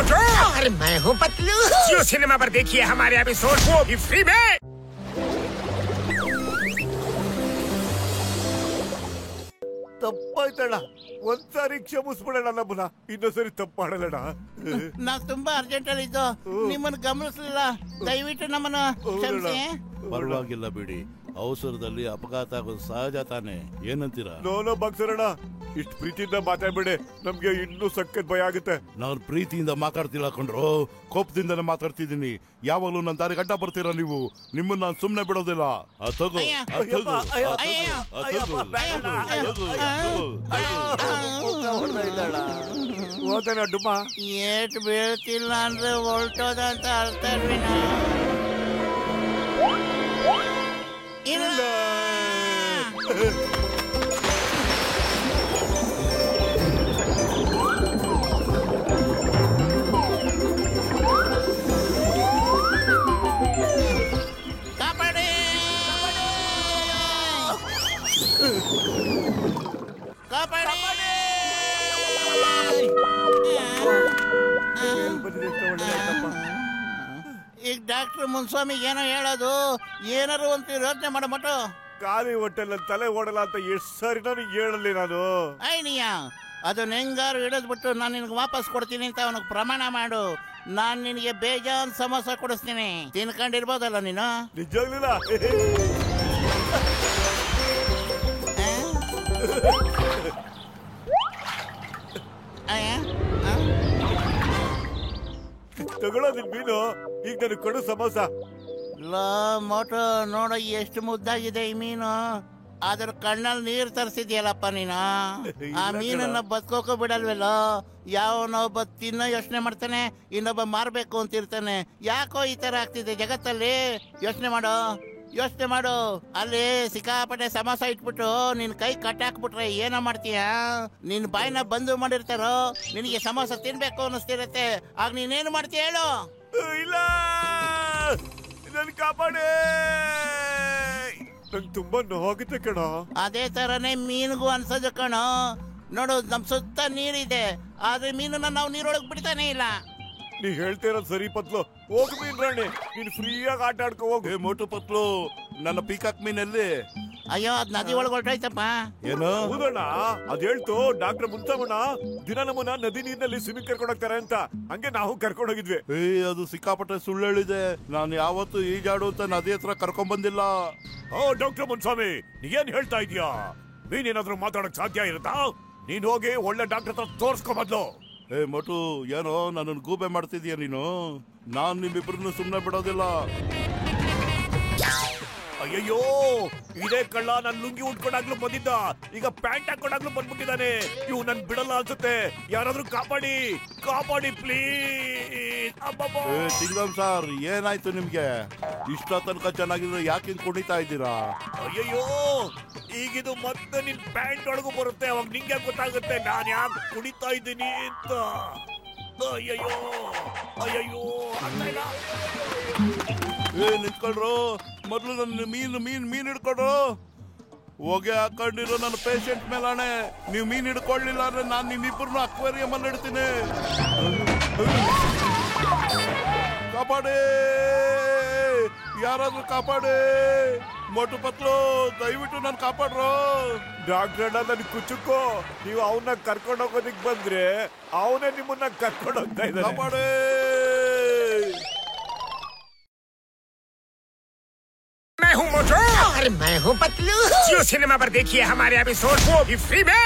मोटू और मैं हूँ पतलू। जियो सिनेमा पर देखिए हमारे एपिसोड को भी फ्री में। ತಪ್ಪಾಯ್ತಣ್ಣ, ಒಂದ್ಸಾರಿ ಕ್ಷಮಿಸ್ಬಿಡೋಣ, ನಮ್ಮನ್ನ ಇನ್ನೊಂದ್ಸರಿ ತಪ್ಪು ಮಾಡಲಣ್ಣ. ನಾವ್ ತುಂಬಾ ಅರ್ಜೆಂಟ್ ಅಲ್ಲಿ ಇದ್ದು ನಿಮ್ಮನ್ನ ಗಮನಿಸಲಿಲ್ಲ, ದಯವಿಟ್ಟು ನಮ್ಮನ್ನ ಕ್ಷಮಿಸಿ. ಪರವಾಗಿಲ್ಲ ಬಿಡಿ, ಅವಸರದಲ್ಲಿ ಅಪಘಾತ ಆಗೋದು ಸಹಜ ತಾನೆ, ಏನಂತೀರಾ? ನೋನೋ ಬಾಕ್ಸರಣ್ಣ, ಇಷ್ಟು ಪ್ರೀತಿಯಿಂದ ಮಾತಾಡ್ಬೇಡಿ, ನಮ್ಗೆ ಇನ್ನೂ ಸಖತ್ ಭಯ ಆಗುತ್ತೆ. ನಾನು ಪ್ರೀತಿಯಿಂದ ಮಾತಾಡ್ತಿಲ್ಲ ಕೊಂಡ್ರು, ಕೋಪದಿಂದನೇ ಮಾತಾಡ್ತಿದ್ದೀನಿ. ಯಾವಾಗಲೂ ನನ್ನ ದಾರಿ ಗಡ್ಡ ಬರ್ತೀರಾ ನೀವು, ನಿಮ್ಮನ್ನ ನಾನು ಸುಮ್ಮನೆ ಬಿಡೋದಿಲ್ಲ. ಹೋದನ ಡುಮ್ಮ ಏಟ್ ಬೀಳ್ತಿಲ್ಲ ಅಂದ್ರೆ ಹೊಲ್ಟೋದ ಅಂತ ಅರ್ಥ ಇಲ್ಲ. ಕಾಪಾಡಿ ಕಾಪಾಡಿ. ಈಗ ಡಾಕ್ಟರ್ ಮುನ್ಸ್ವಾಮಿ ಏನೋ ಹೇಳೋದು, ಏನಾರು ಅಂತ ಯೋಚನೆ ಮಾಡಮಟ್ಟು. ಖಾಲಿ ಹೊಟ್ಟೆಲ್ಲ ತಲೆ ಓಡಲ್ಲ ಅಂತ ಎಷ್ಟು ಸಾರಿ ನಾನು ಹೇಳಲಿ ನಾನು. ಐನಿಯ ಅದನ್ನ ಹೆಂಗಾರು ಹಿಡಿದ್ಬಿಟ್ಟು ನಾನು ನಿನಗೆ ವಾಪಸ್ ಕೊಡ್ತೀನಿ ಅಂತ ಅವನಿಗೆ ಪ್ರಮಾಣ ಮಾಡು. ನಾನು ನಿನಗೆ ಬೇಜಾನ್ ಸಮೋಸ ಕೊಡಿಸ್ತೀನಿ, ತಿನ್ಕೊಂಡಿರ್ಬೋದಲ್ಲ ನೀನು. ನಿಜಾಗ್ಲಿಲ್ಲ. ತಗೊಳ್ಳೋ ನಿನ್ ಮೀನು, ಈಗ ನನಗೆ ಕೊಡು ಸಮೋಸ. ಮೋಟೋ ನೋಡ ಎಷ್ಟು ಮುದ್ದಾಗಿದೆ ಈ ಮೀನು, ಅದ್ರ ಕಣ್ಣಲ್ಲಿ ನೀರ್ ತರಿಸಿದ್ಯಲ್ಲಪ್ಪ ನೀನು. ಆ ಮೀನನ್ನ ಬದುಕೋಕೆ ಬಿಡಲ್ವಲ್ಲ. ಯಾವನೊಬ್ಬ ತಿನ್ನೋ ಯೋಚನೆ ಮಾಡ್ತಾನೆ, ಇನ್ನೊಬ್ಬ ಮಾರ್ಬೇಕು ಅಂತಿರ್ತಾನೆ. ಯಾಕೋ ಈ ತರ ಆಗ್ತಿದೆ ಜಗತ್ತಲ್ಲಿ? ಯೋಚನೆ ಮಾಡು. ಅಲ್ಲಿ ಸಿಕ್ಕಾಪಟ್ಟೆ ಸಮೋಸ ಇಟ್ಬಿಟ್ಟು ನಿನ್ ಕೈ ಕಟ್ಟಾಕ್ಬಿಟ್ರೆ ಏನೋ ಮಾಡ್ತೀಯ? ನಿನ್ ಬಾಯಿನ ಬಂದು ಮಾಡಿರ್ತಾರೋ, ನಿನಗೆ ಸಮೋಸ ತಿನ್ಬೇಕು ಅನ್ನಿಸ್ತಿರತ್ತೆ, ಆಗ ನೀನೇನು ಮಾಡ್ತೀಯ ಹೇಳು? ಇಲ್ಲ, ನನ್ ಕಾಪಾಡೆ, ನಂಗೆ ತುಂಬಾ ನೋವಾಗುತ್ತೆ ಕಣೋ. ಅದೇ ತರನೇ ಮೀನಿಗೂ ಅನ್ಸೋದು ಕಣೋ. ನೋಡು, ನಮ್ ಸುತ್ತ ನೀರಿದೆ, ಆದ್ರೆ ಮೀನನ್ನ ನಾವು ನೀರೊಳಗೆ ಬಿಡ್ತಾನೆ ಇಲ್ಲ. ನೀ ಹೇಳ್ತೀರ ಸರಿ ಪತ್ಲು, ಹೋಗ್ ಮೀನ್ ರಾಣಿ, ನೀನ್ ಫ್ರೀಯಾಗಿ ಆಟ ಆಡ್ಕೊ ಹೋಗು. ಮೋಟು ಪತ್ಲು, ನನ್ನ ಪೀಕಾಕ್ ಮೀನಲ್ಲಿ. ಅಯ್ಯೋ, ಅದ್ ನದಿ ಒಳಗೆ ಹೊರಟೋಯ್ತಪ್ಪ. ಏನು ಹೌದಣ್ಣ, ಅದ್ ಹೇಳ್ತು ಡಾಕ್ಟರ್ ಮುನ್ಸಮ್ಮಣ್ಣ, ದಿನ ನಮ್ಮನ್ನ ನದಿ ನೀರಿನಲ್ಲಿ ಸ್ವಿಮ್ಮಿಂಗ್ ಕರ್ಕೊಂಡು ಹೋಗ್ತಾರೆ ಅಂತ. ಹಂಗೆ ನಾವು ಕರ್ಕೊಂಡು ಹೋಗಿದ್ವಿ. ಅದು ಸಿಕ್ಕಾಪಟ್ಟೆ ಸುಳ್ಳು ಹೇಳಿದೆ. ನಾನು ಯಾವತ್ತು ಈಜಾಡು ಅಂತ ನದಿ ಹತ್ರ ಕರ್ಕೊಂಡ್ ಬಂದಿಲ್ಲ. ಓ ಡಾಕ್ಟರ್ ಮುನ್ಸ್ವಾಮಿ, ನೀನ್ ಹೇಳ್ತಾ ಇದೀಯಾ? ನೀನೇನಾದ್ರೂ ಮಾತಾಡಕ್ ಸಾಧ್ಯ ಇರುತ್ತಾ? ನೀನ್ ಹೋಗಿ ಒಳ್ಳೆ ಡಾಕ್ಟರ್ ಹತ್ರ ತೋರ್ಸ್ಕೊ ಮೊದ್ಲು. ಮೋಟು, ಏನೋ ನನ್ನನ್ನು ಗೂಬೆ ಮಾಡ್ತಿದೀಯ ನೀನು. ನಾನ್ ನಿಮ್ಮಿಬ್ರನ್ನು ಸುಮ್ಮನೆ ಬಿಡೋದಿಲ್ಲ. ಅಯ್ಯಯ್ಯೋ, ಇದೇ ಕಳ್ಳ ನನ್ ಲುಂಗಿ ಉಟ್ಕೊಂಡಾಗ್ಲೂ ಬಂದಿದ್ದ, ಈಗ ಪ್ಯಾಂಟ್ ಹಾಕೊಂಡಾಗ್ಲೂ ಬಂದ್ಬಿಟ್ಟಿದ್ದಾನೆ. ಇವ್ ನನ್ ಬಿಡಲ್ಲ ಅನ್ಸುತ್ತೆ. ಯಾರಾದ್ರೂ ಕಾಪಾಡಿ ಪ್ಲೀಸ್. ಚಿಂಗಮ್ ಸರ್, ಏನಾಯ್ತು ನಿಮ್ಗೆ? ಇಷ್ಟ ತನಕ ಚೆನ್ನಾಗಿದ್ರೆ ಯಾಕೆ ಹಿಂಗ್ ಕುಣಿತಾ ಇದ್ದೀರಾ? ಅಯ್ಯಯ್ಯೋ, ಈಗಿದು ಮತ್ತೆ ನಿನ್ ಪ್ಯಾಂಟ್ ಒಳಗೂ ಬರುತ್ತೆ, ಅವಾಗ ನಿಂಗೆ ಗೊತ್ತಾಗುತ್ತೆ ನಾನ್ ಯಾಕೆ ಕುಣಿತಾ ಇದ್ದೀನಿ ಅಂತ. ಅಯ್ಯಯ್ಯೋ ನಿಂತ್ಕೊಳ್ರು, ಮೊದ್ಲು ನನ್ನ ಮೀನ್ ಹಿಡ್ಕೊಡ್ರು. ಹೊಗೆ ಹಾಕೊಂಡಿರೋ ನನ್ನ ಪೇಷಂಟ್ ಮೇಲಾಣೆ, ನೀವು ಮೀನ್ ಹಿಡ್ಕೊಳ್ಳಿಲ್ಲ ಅಂದ್ರೆ ನಾನು ನಿಮ್ಮಿಬ್ಬರನ್ನು ಅಕ್ವೇರಿಯಂ ಅಲ್ಲಿ ಇಡ್ತೀನಿ. ಕಾಪಾಡಿ, ಯಾರಾದ್ರೂ ಕಾಪಾಡಿ. ಮೋಟು ಪತ್ಲು, ದಯವಿಟ್ಟು ನಾನು ಕಾಪಾಡ್ರು. ಡಾಕ್ಟರ್ ಅಣ್ಣ, ನನ್ ಕುಚುಕೋ, ನೀವು ಅವನ್ನ ಕರ್ಕೊಂಡು ಹೋಗೋದಿಕ್ ಬಂದ್ರೆ ಅವನೇ ನಿಮ್ಮನ್ನ ಕರ್ಕೊಂಡು ಹೋಗ್ತಾ ಇದ್ದಾರೆ. ಕಾಪಾಡಿ. मैं हूँ मोटू और मैं हूँ पतलू। जियो सिनेमा पर देखिए हमारे एपिसोड को भी फ्री में।